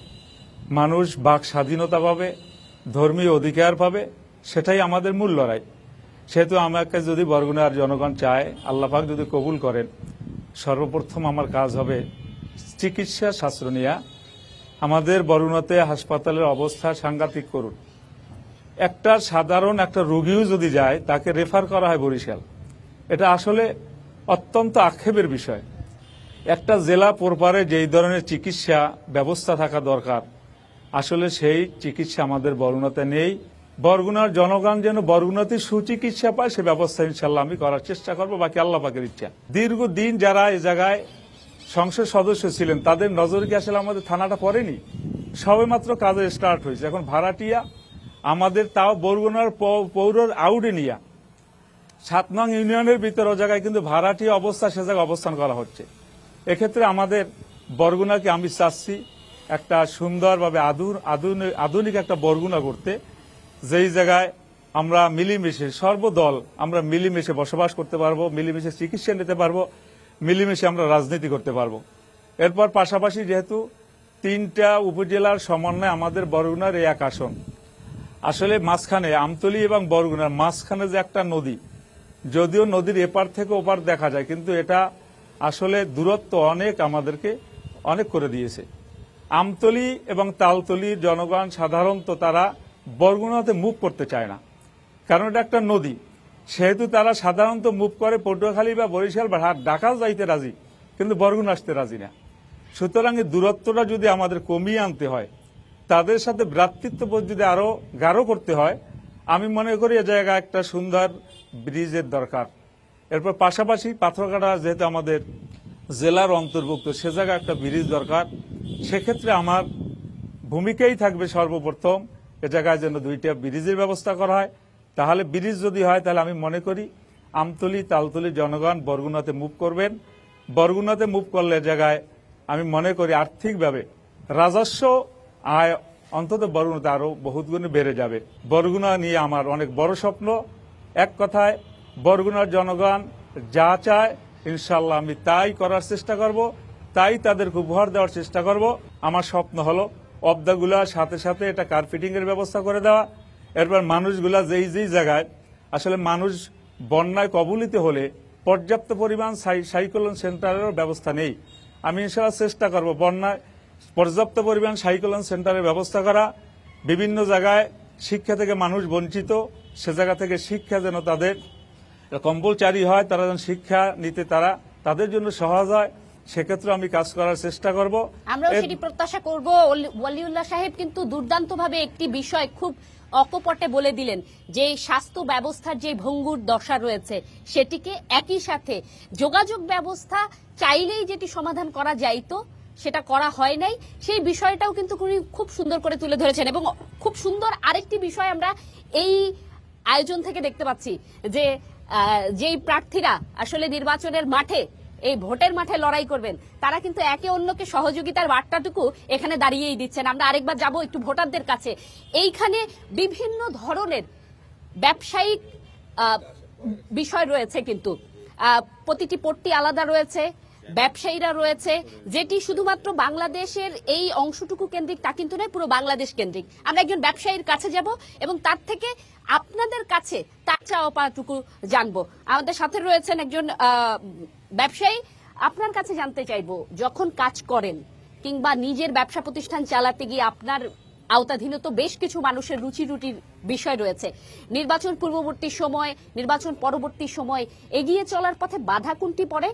Speaker 7: মানুষ বাক স্বাধীনতা পাবে, ধর্মীয় অধিকার পাবে, সেটাই আমাদের মূল লড়াই। সেহেতু আমাকে যদি বরগুনার জনগণ চায়, আল্লাহ পাক যদি কবুল করেন, সর্বপ্রথম আমার কাজ হবে চিকিৎসা শাস্ত্র নিয়ে। আমাদের বরগুনাতে হাসপাতালের অবস্থা সাংঘাতিক করুন। একটা সাধারণ একটা রোগীও যদি যায় তাকে রেফার করা হয় বরিশাল। এটা আসলে অত্যন্ত আক্ষেপের বিষয়। একটা জেলা পরপারে যেই ধরনের চিকিৎসা ব্যবস্থা থাকা দরকার, আসলে সেই চিকিৎসা আমাদের বরগুনাতে নেই। বরগুনার জনগণ যেন বরগুনাতে সুচিকিৎসা পায় সে ব্যবস্থা ইনশাল্লাহ আমি করার চেষ্টা করবো, বাকি আল্লাহ পাকের ইচ্ছা। দীর্ঘদিন যারা এই জায়গায় সংসদ সদস্য ছিলেন তাদের নজরে কি আসলে আমাদের থানাটা পড়েনি? সবে মাত্র কাজে স্টার্ট হয়েছে। এখন ভাড়াটিয়া আমাদের তাও বরগুনার পৌর আউডেনিয়া 7 নং ইউনিয়নের ভিতর ও জায়গায় কিন্তু ভাড়াটিয়া অবস্থা সে জায়গায় অবস্থান করা হচ্ছে। এক্ষেত্রে আমাদের বরগুনাকে আমি চাচ্ছি একটা সুন্দরভাবে আধুনিক একটা বরগুনা করতে, যেই জায়গায় আমরা মিলিমিশে সর্বদল আমরা মিলিমিশে বসবাস করতে পারবো, মিলিমিশে চিকিৎসা নিতে পারবো, মিলিমিশে আমরা রাজনীতি করতে পারবো। এরপর পাশাপাশি যেহেতু 3টা উপজেলার সমন্বয়ে আমাদের বরগুনার এই 1 আসন, আসলে মাঝখানে আমতলী এবং বরগুনার মাঝখানে যে একটা নদী, যদিও নদীর এপার থেকে ওপার দেখা যায়, কিন্তু এটা আসলে দূরত্ব আমাদেরকে অনেক করে দিয়েছে। আমতলী এবং তালতলীর জনগণ সাধারণত তারা বরগুনাতে মুভ করতে চায় না, কারণ এটা একটা নদী। সেহেতু তারা সাধারণত মুভ করে পটুয়াখালী বা বরিশাল বা ঢাকাও যাইতে রাজি, কিন্তু বরগুনা আসতে রাজি না। সুতরাং এই দূরত্বটা যদি আমাদের কমিয়ে আনতে হয়, তাদের সাথে ভ্রাতৃত্ববোধ যদি আরো গাঢ় করতে হয়, আমি মনে করি এ জায়গায় একটা সুন্দর ব্রিজের দরকার। এরপর পাশাপাশি পাথরঘাটা যেহেতু আমাদের জেলার অন্তর্ভুক্ত, সে জায়গায় একটা ব্রিজ দরকার। সেক্ষেত্রে আমার ভূমিকাই থাকবে সর্বপ্রথম এ জায়গায় যেন 2টা ব্রিজের ব্যবস্থা করা হয়। তাহলে ব্রিজ যদি হয় তাহলে আমি মনে করি আমতলী তালতলী জনগণ বরগুনাতে মুভ করবেন। বরগুনাতে মুভ করলে জায়গায় আমি মনে করি আর্থিকভাবে রাজস্ব আয় অন্তত বরগুনাতে আরো বহুত গুণে বেড়ে যাবে। বরগুনা নিয়ে আমার অনেক বড় স্বপ্ন। এক কথায় বরগুনার জনগণ যা চায় ইনশাল্লাহ আমি তাই করার চেষ্টা করব, তাই তাদেরকে উপহার দেওয়ার চেষ্টা করব। আমার স্বপ্ন হলো অবদাগুলার সাথে সাথে এটা কার্পেটিং এর ব্যবস্থা করে দেওয়া। এরপর মানুষগুলা যেই জায়গায় আসলে মানুষ বন্যায় কবলিত হলে পর্যাপ্ত পরিমাণ সাইক্লোন সেন্টারের ব্যবস্থা নেই, আমি ইনশাআল্লাহ চেষ্টা করব বন্যায় পর্যাপ্ত পরিমাণ সাইক্লোন সেন্টারের ব্যবস্থা করা। বিভিন্ন জায়গায় শিক্ষা থেকে মানুষ বঞ্চিত, সে জায়গা থেকে শিক্ষা যেন তাদের কম্পালসারি হয়, তারা যেন শিক্ষা নিতে তাদের জন্য সহজ হয়, সেক্ষেত্রে আমি কাজ করার চেষ্টা করব।
Speaker 1: আমরাও সেটি প্রত্যাশা করব। ওয়ালিউল্লাহ সাহেব কিন্তু দুর্দান্তভাবে একটি বিষয় খুব অকপটে বলে দিলেন যে স্বাস্থ্য ব্যবস্থার যে ভঙ্গুর দশা রয়েছে সেটিকে একই সাথে যোগাযোগ ব্যবস্থা চাইলেই যেটি সমাধান করা যাইতো সেটা করা হয় নাই, সেই বিষয়টাও কিন্তু উনি খুব সুন্দর করে তুলে ধরেছেন। এবং খুব সুন্দর আরেকটি বিষয় আমরা এই আয়োজন থেকে দেখতে পাচ্ছি যে যেই প্রার্থীরা আসলে নির্বাচনের মাঠে এই ভোটের মাঠে লড়াই করবেন তারা কিন্তু একে অন্যকে সহযোগিতার বার্তাটুকু এখানে দাঁড়িয়েই দিচ্ছেন। আমরা আরেকবার যাব একটু ভোটারদের কাছে। এইখানে বিভিন্ন ধরনের ব্যবসায়িক বিষয় রয়েছে, কিন্তু প্রতিটি পট্টি আলাদা রয়েছে, ব্যবসায়ীরা রয়েছে, যেটি শুধুমাত্র বাংলাদেশের এই অংশটুকু কেন্দ্রিক তা কিন্তু নয়, পুরো বাংলাদেশ কেন্দ্রিক। আমরা একজন ব্যবসায়ীর কাছে যাব এবং তার থেকে আপনাদের কাছে তার চাওয়া পাওয়াটুকু জানবো। আমাদের সাথে রয়েছেন একজন ব্যবসায়ী। আপনার কাছে জানতে চাইবো, যখন কাজ করেন কিংবা নিজের ব্যবসা প্রতিষ্ঠান চালাতে গিয়ে আপনার আওতাধীন তো বেশ কিছু মানুষের রুচি রুটির বিষয় রয়েছে, নির্বাচন পূর্ববর্তী সময়, নির্বাচন পরবর্তী সময় এগিয়ে চলার পথে বাধা কোনটি পড়ে?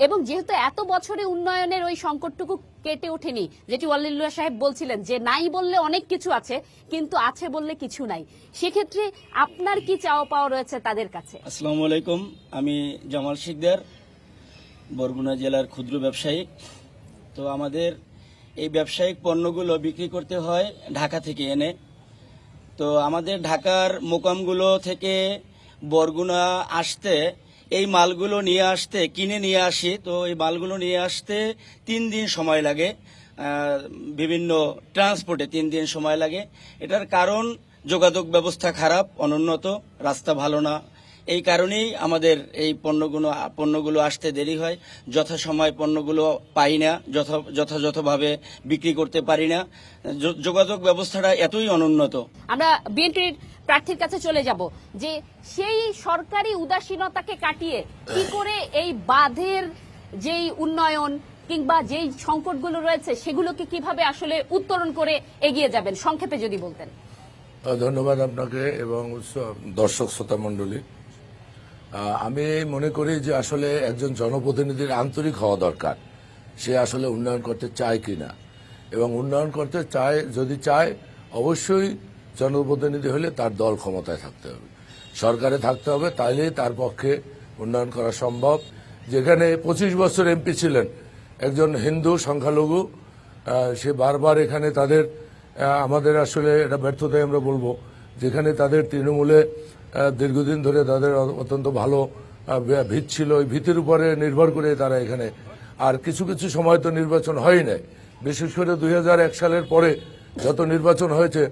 Speaker 1: এবং যেহেতু এত বছরে উন্নয়নের ওই সংকটটুকু কেটে ওঠেনি, যেটি ওয়ালিউল্লাহ সাহেব বলছিলেন যে নাই বললে অনেক কিছু আছে কিন্তু আছে বললে কিছু নাই, সেক্ষেত্রে আপনার কি চাওয়া পাওয়া রয়েছে তাদের কাছে?
Speaker 8: আসসালামু আলাইকুম, আমি জামাল শিকদার, বরগুনা জেলার ক্ষুদ্র ব্যবসায়ী। তো আমাদের এই ব্যবসায়িক পণ্যগুলো বিক্রি করতে হয় ঢাকা থেকে এনে। তো আমাদের ঢাকার মোকামগুলো থেকে বরগুনা আসতে, এই মালগুলো নিয়ে আসতে, কিনে নিয়ে আসি, তো এই মালগুলো নিয়ে আসতে 3 দিন সময় লাগে, বিভিন্ন ট্রান্সপোর্টে 3 দিন সময় লাগে। এটার কারণ যোগাযোগ ব্যবস্থা খারাপ, অনুন্নত, রাস্তা ভালো না। এই কারণেই আমাদের এই পণ্যগুলো আসতে দেরি হয়, যথাসময় পণ্যগুলো পাই না, যথাযথভাবে বিক্রি করতে পারি না, যোগাযোগ ব্যবস্থাটা এতই অনুন্নত।
Speaker 1: আমরা বিএনপির প্রার্থীর কাছে চলে যাব যে সেই সরকারি উদাসীনতাকে কাটিয়ে কি করে এই বাঁধের যেই উন্নয়ন কিংবা যেই সংকটগুলো রয়েছে সেগুলোকে কিভাবে আসলে উত্তরণ করে এগিয়ে যাবেন, সংক্ষেপে যদি বলতেন।
Speaker 4: ধন্যবাদ আপনাকে এবং দর্শক শ্রোতা মণ্ডলী। আমি মনে করি যে আসলে একজন জনপ্রতিনিধির আন্তরিক হওয়া দরকার, সে আসলে উন্নয়ন করতে চায় কিনা। এবং উন্নয়ন করতে চায়, যদি চায় অবশ্যই জনপ্রতিনিধি হলে তার দল ক্ষমতায় থাকতে হবে, সরকারে থাকতে হবে, তাইলেই তার পক্ষে উন্নয়ন করা সম্ভব। যেখানে 25 বছর এমপি ছিলেন একজন হিন্দু সংখ্যালঘু, সে বারবার এখানে তাদের আমাদের আসলে এটা ব্যর্থতাই আমরা বলবো, যেখানে তাদের তৃণমূলে দীর্ঘদিন ধরে তাদের অত্যন্ত ভালো ভিত ছিল, ওই ভিতের উপরে নির্ভর করে তারা এখানে, আর কিছু কিছু সময় তো নির্বাচন হয় নাই, বিশেষ করে 2001 সালের পরে যত নির্বাচন হয়েছে,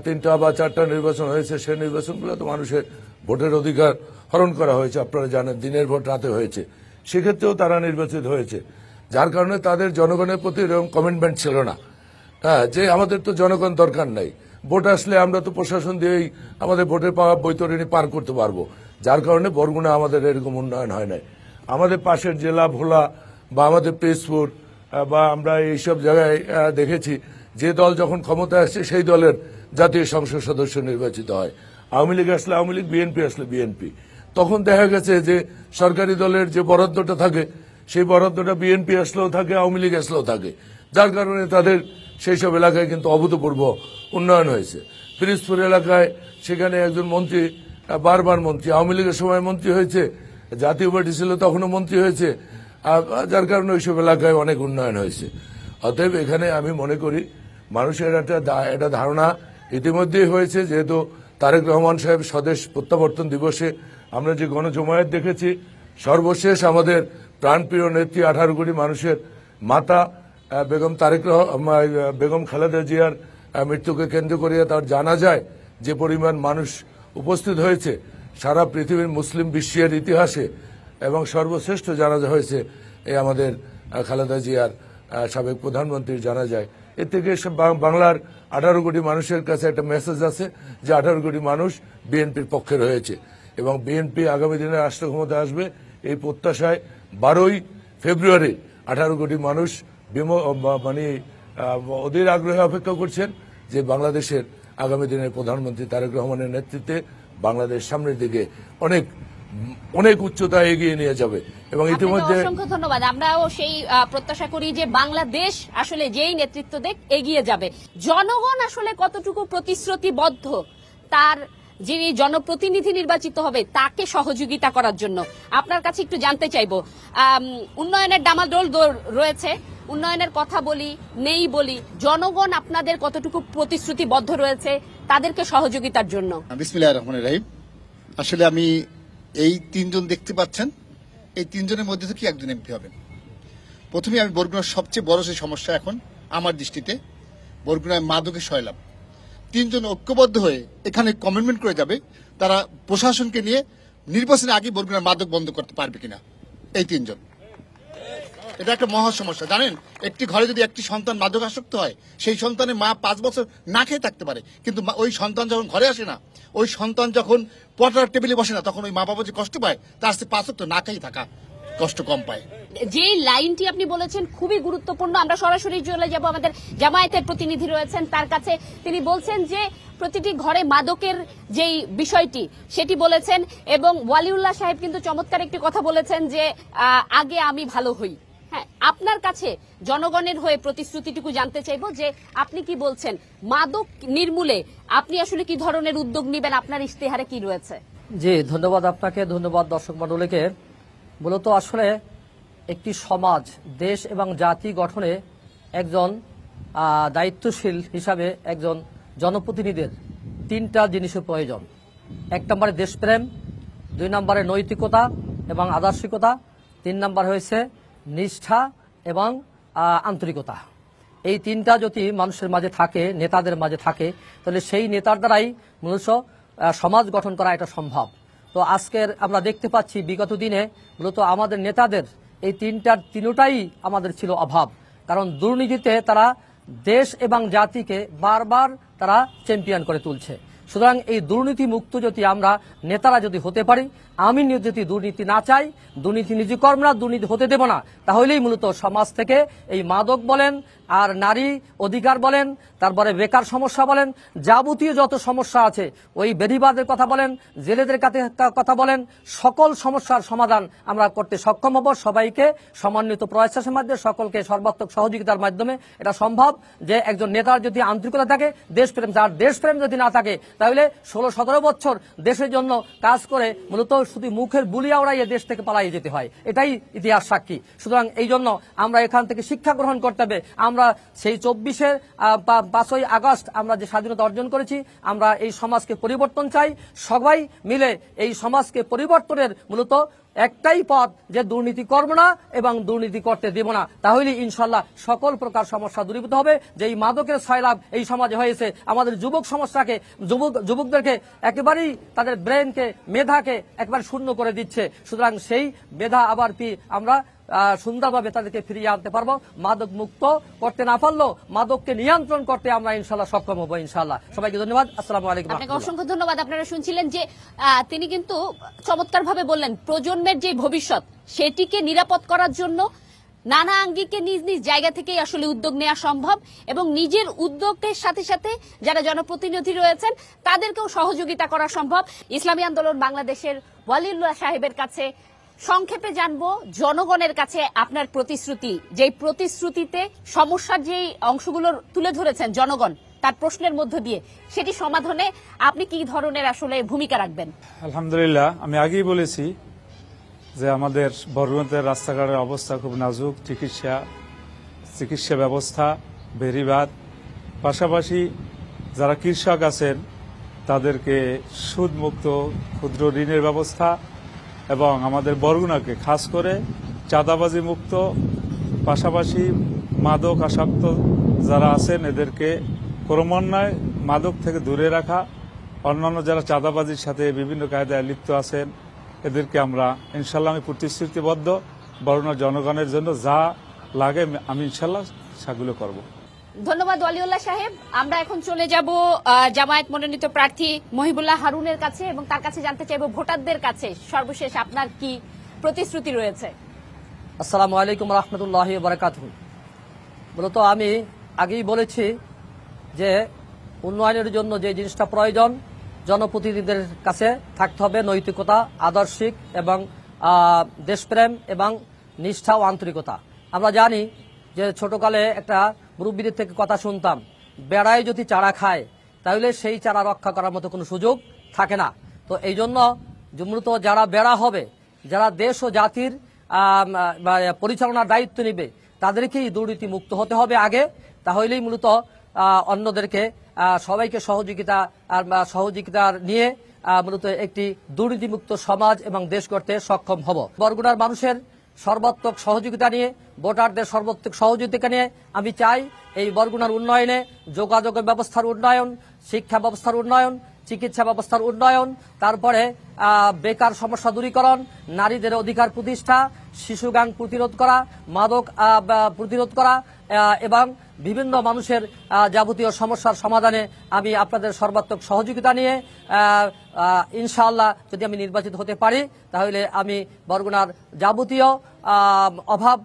Speaker 4: 3টা বা 4টা নির্বাচন হয়েছে, সেই নির্বাচনগুলো তো মানুষের ভোটের অধিকার হরণ করা হয়েছে, আপনারা জানেন, দিনের ভোট রাতে হয়েছে, সেক্ষেত্রেও তারা নির্বাচিত হয়েছে, যার কারণে তাদের জনগণের প্রতি এরকম কমিটমেন্ট ছিল না। হ্যাঁ, যে আমাদের তো জনগণ দরকার নাই, ভোট আসলে আমরা তো প্রশাসন দিয়েই আমাদের ভোটের পাওয়া বৈতরণী পার করতে পারবো, যার কারণে বরগুনা আমাদের এরকম উন্নয়ন হয় নাই। আমাদের পাশের জেলা ভোলা বা আমাদের পিরোজপুর বা আমরা এইসব জায়গায় দেখেছি যে দল যখন ক্ষমতায় আসছে সেই দলের জাতীয় সংসদ সদস্য নির্বাচিত হয়, আওয়ামী লীগ আসলে আওয়ামী লীগ, বিএনপি আসলে বিএনপি। তখন দেখা গেছে যে সরকারি দলের যে বরাদ্দটা থাকে সেই বরাদ্দটা বিএনপি আসলেও থাকে, আওয়ামী লীগ আসলেও থাকে, যার কারণে তাদের সেই সব এলাকায় কিন্তু অভূতপূর্ব উন্নয়ন হয়েছে। পিরোজপুর এলাকায় সেখানে একজন মন্ত্রী, বারবার মন্ত্রী, আওয়ামী লীগের সময় মন্ত্রী হয়েছে, জাতীয় পার্টি ছিল তখনও মন্ত্রী হয়েছে, যার কারণে ওইসব এলাকায় অনেক উন্নয়ন হয়েছে। অতএব এখানে আমি মনে করি মানুষের একটা ধারণা ইতিমধ্যেই হয়েছে, যেহেতু তারেক রহমান সাহেব স্বদেশ প্রত্যাবর্তন দিবসে আমরা যে গণজমায়েত দেখেছি, সর্বশেষ আমাদের প্রাণপ্রিয় নেত্রী 18 কোটি মানুষের মাতা বেগম খালেদা জিয়ার মৃত্যুকে কেন্দ্র করে তার জানাজায় যে পরিমাণ মানুষ উপস্থিত হয়েছে সারা পৃথিবীর মুসলিম বিশ্বের ইতিহাসে, এবং সর্বশ্রেষ্ঠ জানাজা হয়েছে এই আমাদের খালেদা জিয়ার সাবেক প্রধানমন্ত্রীর জানাজায়। এর থেকে বাংলার 18 কোটি মানুষের কাছে একটা মেসেজ আছে যে 18 কোটি মানুষ বিএনপির পক্ষে রয়েছে, এবং বিএনপি আগামী দিনে রাষ্ট্র ক্ষমতায় আসবে এই প্রত্যাশায় 12ই ফেব্রুয়ারি 18 কোটি মানুষ মানে অধীর আগ্রহে অপেক্ষা করছেন যে বাংলাদেশের আগামী দিনের প্রধানমন্ত্রী তারেক রহমানের নেতৃত্বে বাংলাদেশ সামনের দিকে অনেক অনেক উচ্চতায় এগিয়ে নিয়ে যাবে। এবং ইতিমধ্যে
Speaker 1: অসংখ্য ধন্যবাদ। আমরাও সেই প্রত্যাশা করি যে বাংলাদেশ আসলে যেই নেতৃত্ব দেখ এগিয়ে যাবে। জনগণ আসলে কতটুকু প্রতিশ্রুতিবদ্ধ তার যিনি জনপ্রতিনিধি নির্বাচিত হবে তাকে সহযোগিতা করার জন্য, আপনার কাছে একটু জানতে চাইবো। উন্নয়নের ডামাডোল রয়েছে, উন্নয়নের কথা বলি নেই বলি, জনগণ আপনাদের কতটুকু প্রতিশ্রুতিবদ্ধ রয়েছে তাদেরকে সহযোগিতার জন্য?
Speaker 9: বিসমিল্লাহির রহমানির রহিম। আসলে আমি এই 3 জন দেখতে পাচ্ছেন, এই 3 জনের মধ্যে থেকে একজন এমপি হবেন। প্রথমে আমি বরগুনার সবচেয়ে বড় যে সমস্যা এখন আমার দৃষ্টিতে, বরগুনায় মাদকের সয়লাভ। 3 জন ঐক্যবদ্ধ হয়ে এখানে কমিটমেন্ট করে যাবে তারা প্রশাসনকে নিয়ে নির্বাচনের আগে বরগুনার মাদক বন্ধ করতে পারবে কিনা। এই 3 জন, এটা একটা মহা সমস্যা। জানেন, একটি ঘরে যদি একটি সন্তান মাদক আসক্ত হয়, সেই সন্তানের মা 5 বছর না খেয়ে থাকতে পারে, কিন্তু ওই সন্তান যখন ঘরে আসে না, ওই সন্তান যখন পড়ার টেবিলে বসে না, তখন ওই মা বাবা যে কষ্ট পায় তার চেয়ে 5 ওয়াক্ত না খেয়ে থাকা কষ্ট কম পায়।
Speaker 1: যে লাইনটি আপনি বলেছেন খুবই গুরুত্বপূর্ণ। আমরা সরাসরি চলে যাব, আমাদের জামায়াতের প্রতিনিধি রয়েছেন তার কাছে। তিনি বলছেন যে প্রতিটি ঘরে মাদকের যেই বিষয়টি সেটি বলেছেন, এবং ওয়ালিউল্লাহ সাহেব কিন্তু চমৎকার একটি কথা বলেছেন যে আগে আমি ভালো হই। হ্যাঁ, আপনার কাছে জনগণের হয়ে প্রতিশ্রুতিটুকু জানতে চাইবো যে আপনি কি বলছেন, মাদক নির্মূলে আপনি আসলে কি ধরনের উদ্যোগ নেবেন, আপনার ইশতেহারে কি রয়েছে?
Speaker 6: জি, ধন্যবাদ আপনাকে, ধন্যবাদ দর্শক মণ্ডলীকে। মূলত আসলে একটি সমাজ, দেশ এবং জাতি গঠনে একজন দায়িত্বশীল হিসাবে একজন জনপ্রতিনিধির 3টা জিনিসের প্রয়োজন। 1 নম্বরে দেশপ্রেম, 2 নম্বরে নৈতিকতা এবং আদর্শিকতা, 3 নম্বর হয়েছে নিষ্ঠা এবং আন্তরিকতা। এই 3টা যদি মানুষের মাঝে থাকে, নেতাদের মাঝে থাকে, তাহলে সেই নেতার দ্বারাই মূলত সমাজ গঠন করা এটা সম্ভব। তো আজকের আমরা দেখতে পাচ্ছি বিগত দিনে মূলত আমাদের নেতাদের এই 3টাই আমাদের ছিল অভাব, কারণ দুর্নীতিতে তারা দেশ এবং জাতিকে বারবার তারা চ্যাম্পিয়ন করে তুলছে। সুতরাং এই দুর্নীতি মুক্ত যদি আমরা নেতারা যদি হতে পারি, আমি যদি দুর্নীতি না চাই, দুর্নীতি নিজে করব না, দুর্নীতি হতে দেব না, তাহলেই মূলত সমাজ থেকে এই মাদক বলেন আর নারী অধিকার বলেন, তারপরে বেকার সমস্যা বলেন, যাবতীয় যত সমস্যা আছে, ওই বেড়িবাদের কথা বলেন, জেলেদের কথা বলেন, সকল সমস্যার সমাধান আমরা করতে সক্ষম হব। সবাইকে সমন্বিত প্রয়াসের মাধ্যমে, সকলকে সর্বাত্মক সহযোগিতার মাধ্যমে এটা সম্ভব। যে একজন নেতার যদি আন্তরিকতা থাকে, দেশপ্রেম, যার দেশপ্রেম যদি না থাকে, তাহলে 16-17 বছর দেশের জন্য কাজ করে মূলত শুধু মুখের বুলিয়া উড়াইয়ে দেশ থেকে পালিয়ে যেতে হয়, এটাই ইতিহাস সাক্ষী। সুতরাং এই জন্য আমরা এখান থেকে শিক্ষা গ্রহণ করতে হবে। আমরা সেই 24-এর 5ই আগস্ট আমরা যে স্বাধীনতা অর্জন করেছি, আমরা এই সমাজকে পরিবর্তন চাই। সবাই মিলে এই সমাজকে পরিবর্তনের মূলত একটাই পথ, যে দুর্নীতি করব না এবং দুর্নীতি করতে দেব না, তাহলে ইনশাল্লাহ সকল প্রকার সমস্যা দূরীভূত হবে। যে এই মাদকের সয়লাভ এই সমাজে হয়েছে, আমাদের যুবক সমাজটাকে, যুবকদেরকে একেবারেই তাদের ব্রেনকে, মেধাকে একবার শূন্য করে দিচ্ছে। সুতরাং সেই মেধা আবার আমরা সুন্দরভাবে তাদেরকে ফিরিয়ে আনতে পারবো। মাদক মুক্ত করতে না পারলেও মাদককে নিয়ন্ত্রণ করতে আমরা ইনশাল্লাহ সক্ষম হবো। ইনশাল্লাহ। সবাইকে ধন্যবাদ। আসসালামু আলাইকুম।
Speaker 1: আপনাকে অসংখ্য ধন্যবাদ। আপনারা শুনছিলেন যে তিনি কিন্তু চমৎকারভাবে বললেন, প্রজন্মের যে ভবিষ্যৎ সেটিকে নিরাপদ করার জন্য নানা আঙ্গিকে নিজ নিজ জায়গা থেকেই আসলে উদ্যোগ নেওয়া সম্ভব, এবং নিজের উদ্যোগের সাথে সাথে যারা জনপ্রতিনিধি রয়েছেন তাদেরকেও সহযোগিতা করা সম্ভব। ইসলামী আন্দোলন বাংলাদেশের ওয়ালিউল্লাহ সাহেবের কাছে সংক্ষেপে জানবো, জনগণের কাছে আপনার প্রতিশ্রুতি, যেই প্রতিশ্রুতিতে সমস্যার যেই অংশগুলো তুলে ধরেছেন জনগণ তার প্রশ্নের মধ্য দিয়ে, সেটি সমাধানে আপনি কি ধরনের আসলে ভূমিকা রাখবেন?
Speaker 7: আলহামদুলিল্লাহ, আমি আগেই বলেছি যে আমাদের বরগুনাতে রাস্তাঘাটের অবস্থা খুব নাজুক, চিকিৎসা ব্যবস্থা, বেড়িবাঁধ, পাশাপাশি যারা কৃষক আছেন তাদেরকে সুদমুক্ত ক্ষুদ্র ঋণের ব্যবস্থা, এবং আমাদের বরগুনাকে খাস করে চাঁদাবাজি মুক্ত, পাশাপাশি মাদক আসক্ত যারা আছেন এদেরকে ক্রমান্বয়ে মাদক থেকে দূরে রাখা, অন্যান্য যারা চাঁদাবাজির সাথে বিভিন্ন কায়দায় লিপ্ত আছেন এদেরকে আমরা ইনশাল্লাহ, আমি প্রতিশ্রুতিবদ্ধ, বরগুনার জনগণের জন্য যা লাগে আমি ইনশাল্লাহ সেগুলো করব।
Speaker 1: ধন্যবাদ ওয়ালিউল্লাহ সাহেব। আমরা এখন চলে যাব জামায়াত মনোনীত প্রার্থী মহিবুল্লাহ হারুনের কাছে, এবং তার কাছে জানতে চাইব ভোটারদের কাছে সর্বশেষ আপনার কি প্রতিশ্রুতি রয়েছে।
Speaker 6: আসসালামু আলাইকুম রহমতুল্লাহি ওয়া বারাকাতুহু। মূলত আমি আগেই বলেছি যে উন্নয়নের জন্য যে জিনিসটা প্রয়োজন, জনপ্রতিনিধিদের কাছে থাকতে হবে নৈতিকতা, আদর্শিক এবং দেশপ্রেম এবং নিষ্ঠা ও আন্তরিকতা। আমরা জানি যে ছোটকালে একটা মুরব্বীদের থেকে কথা শুনতাম, বেড়ায় যদি চারা খায় তাহলে সেই চারা রক্ষা করার মতো কোনো সুযোগ থাকে না। তো এই জন্য মূলত যারা বেড়া হবে, যারা দেশ ও জাতির পরিচালনার দায়িত্ব নেবে, তাদেরকেই দুর্নীতি মুক্ত হতে হবে আগে, তাহলেই মূলত অন্যদেরকে সবাইকে সহযোগিতা নিয়ে মূলত একটি দুর্নীতিমুক্ত সমাজ এবং দেশ গড়তে সক্ষম হব। বরগুনার মানুষের সর্বাত্মক সহযোগিতা নিয়ে, ভোটারদের সর্বাত্মক সহযোগিতা নিয়ে আমি চাই এই বরগুনার উন্নয়নে যোগাযোগের ব্যবস্থার উন্নয়ন, শিক্ষা ব্যবস্থার উন্নয়ন, চিকিৎসা ব্যবস্থার উন্নয়ন, তারপরে বেকার সমস্যা দূরীকরণ, নারীদের অধিকার প্রতিষ্ঠা, শিশু গান প্রতিরোধ করা, মাদক প্রতিরোধ করা, এবং বিভিন্ন মানুষের যাবতীয় সমস্যার সমাধানে আমি আপনাদের সর্বাত্মক সহযোগিতা নিয়ে ইনশাআল্লাহ যদি আমি নির্বাচিত হতে পারি, তাহলে আমি বরগুনার যাবতীয় অভাব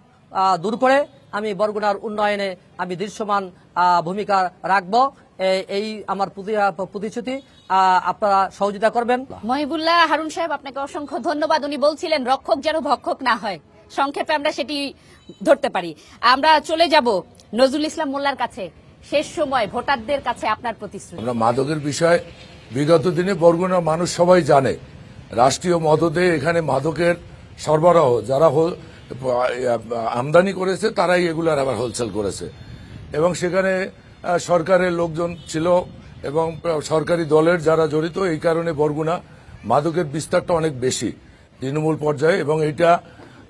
Speaker 6: দূর করে আমি বরগুনার উন্নয়নে আমি দৃশ্যমান ভূমিকা রাখব। এই আমার প্রতিশ্রুতি, আপনারা সহযোগিতা করবেন।
Speaker 1: মহিবুল্লাহ হারুন সাহেব, আপনাকে অসংখ্য ধন্যবাদ। উনি বলছিলেন রক্ষক যেন ভক্ষক না হয়, সংক্ষেপে আমরা সেটি ধরতে পারি। আমরা চলে যাব নজরুল ইসলাম মোল্লার কাছে। শেষ সময় ভোটারদের কাছে আপনার প্রতিশ্রুতি।
Speaker 4: আমরা মাদকের বিষয় বিগত দিনে বরগুনার মানুষ সবাই জানে, রাষ্ট্রীয় মদতে এখানে মাদকের সরবরাহ যারা আমদানি করেছে তারাই এগুলার আবার হোলসেল করেছে, এবং সেখানে সরকারের লোকজন ছিল এবং সরকারি দলের যারা জড়িত, এই কারণে বরগুনা মাদকের বিস্তারটা অনেক বেশি তৃণমূল পর্যায়ে, এবং এটা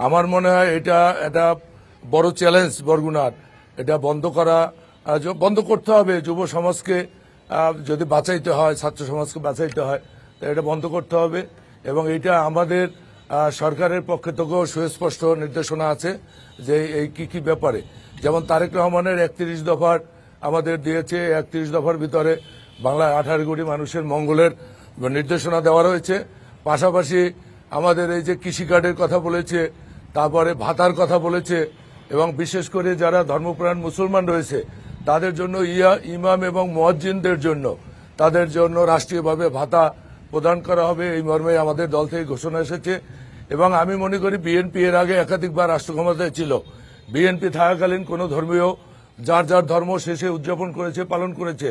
Speaker 4: আমার মনে হয় এটা একটা বড় চ্যালেঞ্জ বরগুনার। এটা বন্ধ করতে হবে। যুব সমাজকে যদি বাঁচাইতে হয়, ছাত্র সমাজকে বাঁচাইতে হয়, তো এটা বন্ধ করতে হবে, এবং এটা আমাদের সরকারের পক্ষ থেকেও সুস্পষ্ট নির্দেশনা আছে যে এই কি ব্যাপারে, যেমন তারেক রহমানের 31 দফার আমাদের দিয়েছে, 31 দফার ভিতরে বাংলায় 18 কোটি মানুষের মঙ্গলের নির্দেশনা দেওয়া রয়েছে। পাশাপাশি আমাদের এই যে কৃষিকার্ডের কথা বলেছে, তারপরে ভাতার কথা বলেছে, এবং বিশেষ করে যারা ধর্মপ্রাণ মুসলমান রয়েছে তাদের জন্য ইমাম এবং মুয়াজ্জিনদের জন্য তাদের জন্য রাষ্ট্রীয়ভাবে ভাতা প্রদান করা হবে, এই মর্মে আমাদের দল থেকে ঘোষণা এসেছে। এবং আমি মনে করি বিএনপি এর আগে একাধিকবার রাষ্ট্র ক্ষমতায় ছিল, বিএনপি থাকাকালীন কোন ধর্মীয় যার যার ধর্ম শেষে উদযাপন করেছে, পালন করেছে,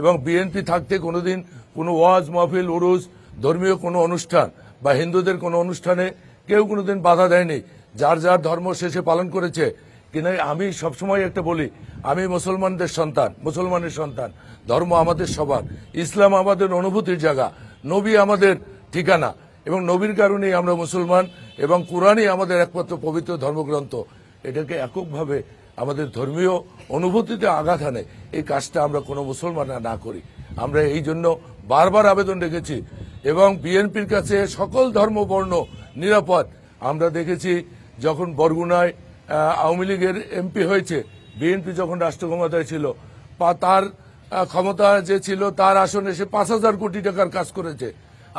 Speaker 4: এবং বিএনপি থাকতে কোনোদিন কোনো ওয়াজ মাহফিল উরুস ধর্মীয় কোনো অনুষ্ঠান বা হিন্দুদের কোনো অনুষ্ঠানে কেউ কোনোদিন বাধা দেয়নি, যার যার ধর্ম শেষে পালন করেছে। কিনা আমি সবসময় একটা বলি, আমি মুসলমানদের সন্তান, মুসলমানের সন্তান, ধর্ম আমাদের সবার, ইসলাম আমাদের অনুভূতির জায়গা, নবী আমাদের ঠিকানা, এবং নবীর কারণেই আমরা মুসলমান, এবং কোরআনই আমাদের একমাত্র পবিত্র ধর্মগ্রন্থ। এটাকে এককভাবে আমাদের ধর্মীয় অনুভূতিতে আঘাত আনে, এই কাজটা আমরা কোনো মুসলমানরা না করি। আমরা এই জন্য বারবার আবেদন রেখেছি, এবং বিএনপির কাছে সকল ধর্ম বর্ণ নিরাপদ। আমরা দেখেছি যখন বরগুনায় আওয়ামী লীগের এমপি হয়েছে, বিএনপি যখন রাষ্ট্র ক্ষমতায় ছিল, তার ক্ষমতা যে ছিল তার আসনে সে 5,000 কোটি টাকার কাজ করেছে।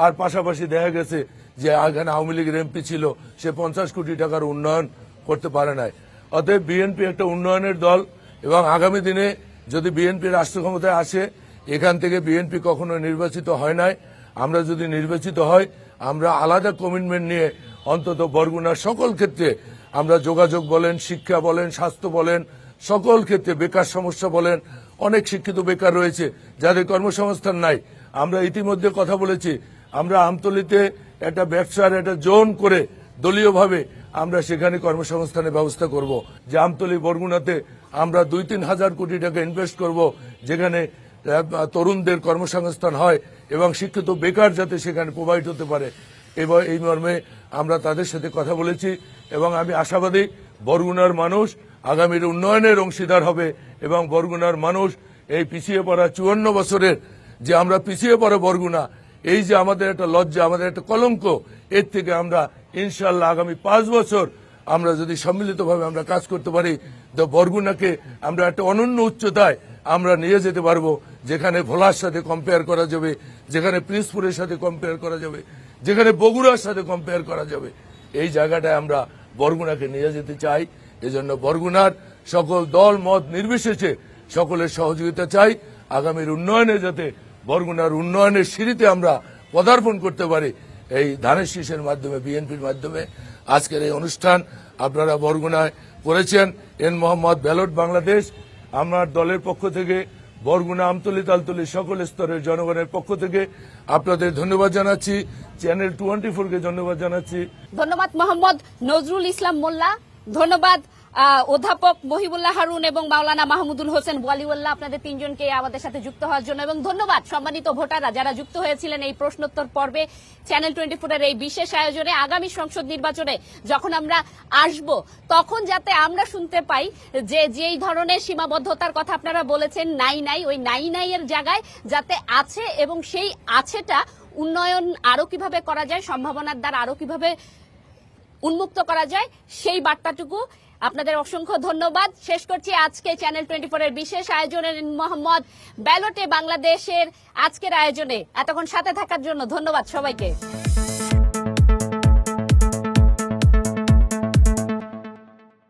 Speaker 4: আর পাশাপাশি দেখা গেছে যে এখানে আওয়ামী লীগের এমপি ছিল, সে 50 কোটি টাকার উন্নয়ন করতে পারে নাই। অতএব বিএনপি একটা উন্নয়নের দল, এবং আগামী দিনে যদি বিএনপি রাষ্ট্র ক্ষমতায় আসে, এখান থেকে বিএনপি কখনো নির্বাচিত হয় নাই, আমরা যদি নির্বাচিত হয় আমরা আলাদা কমিটমেন্ট নিয়ে অন্তত বরগুনার সকল ক্ষেত্রে আমরা যোগাযোগ বলেন, শিক্ষা বলেন, স্বাস্থ্য বলেন, সকল ক্ষেত্রে বেকার সমস্যা বলেন, অনেক শিক্ষিত বেকার রয়েছে যাদের কর্মসংস্থান নাই। আমরা ইতিমধ্যে কথা বলেছি, আমরা আমতলীতে একটা ব্যবসার একটা জোন করে দলীয়ভাবে আমরা সেখানে কর্মসংস্থানের ব্যবস্থা করব। যে আমতলী বরগুনাতে আমরা 2-3 হাজার কোটি টাকা ইনভেস্ট করব, যেখানে তরুণদের কর্মসংস্থান হয় এবং শিক্ষিত বেকার যাতে সেখানে প্রোভাইড হতে পারে। এবার এই মর্মে আমরা তাদের সাথে কথা বলেছি, এবং আমি আশাবাদী বরগুনার মানুষ আগামীর উন্নয়নের অংশীদার হবে, এবং বরগুনার মানুষ এই পিছিয়ে পড়া 54 বছরের যে আমরা পিছিয়ে পড়া বরগুনা, এই যে আমাদের একটা লজ্জা, আমাদের একটা কলঙ্ক, এর থেকে আমরা ইনশাল্লাহ আগামী 5 বছর আমরা যদি সম্মিলিতভাবে আমরা কাজ করতে পারি, তো বরগুনাকে আমরা একটা অনন্য উচ্চতায় আমরা নিয়ে যেতে পারবো, যেখানে ভোলার সাথে কম্পেয়ার করা যাবে, যেখানে প্রিন্সপুরের সাথে কম্পেয়ার করা যাবে, যেখানে বগুড়ার সাথে কম্পেয়ার করা যাবে। এই জায়গাটায় আমরা বরগুনাকে নিয়ে যেতে চাই। এজন্য বরগুনার সকল দল মত নির্বিশেষে সকলের সহযোগিতা চাই, আগামীর উন্নয়নে যাতে বরগুনার উন্নয়নের সিঁড়িতে আমরা পদার্পণ করতে পারি, এই ধানের শীষের মাধ্যমে, বিএনপির মাধ্যমে। আজকের এই অনুষ্ঠান আপনারা বরগুনায় করেছেন এন মোহাম্মদ ব্যালট বাংলাদেশ। আমার দলের পক্ষ থেকে, বরগুনা, আমতলী, তালতলী সকল স্তরের জনগণের পক্ষ থেকে আপনাদের ধন্যবাদ জানাচ্ছি, চ্যানেল 24-কে ধন্যবাদ জানাচ্ছি।
Speaker 1: ধন্যবাদ মোহাম্মদ নজরুল ইসলাম মোল্লা, ধন্যবাদ অধ্যাপক মহিবুল্লাহ হারুন এবং মাওলানা মাহমুদুল হোসেন ওয়ালিউল্লাহ, আপনাদের তিনজনকে আমাদের সাথে যুক্ত হওয়ার জন্য, এবং ধন্যবাদ সম্মানিত ভোটাররা যারা যুক্ত হয়েছিলেন এই প্রশ্নোত্তর পর্বে চ্যানেল 24-এর এই বিশেষ আয়োজনে। আগামী সংসদ নির্বাচনে যখন আমরা আসব, তখন যাতে আমরা শুনতে পাই যে যেই ধরনের সীমাবদ্ধতার কথা আপনারা বলেছেন, নাই ওই নাই এর জায়গায় যাতে আছে, এবং সেই আছেটা উন্নয়ন আরো কিভাবে করা যায়, সম্ভাবনার দ্বার আরো কিভাবে উন্মুক্ত করা যায়, সেই বার্তাটুকু। আপনাদের অসংখ্য ধন্যবাদ। শেষ করছি আজকে চ্যানেল 24-এর বিশেষ আয়োজনের মোহাম্মদ ব্যালটে বাংলাদেশের আজকের আয়োজনে। এতক্ষণ সাথে থাকার জন্য ধন্যবাদ সবাইকে।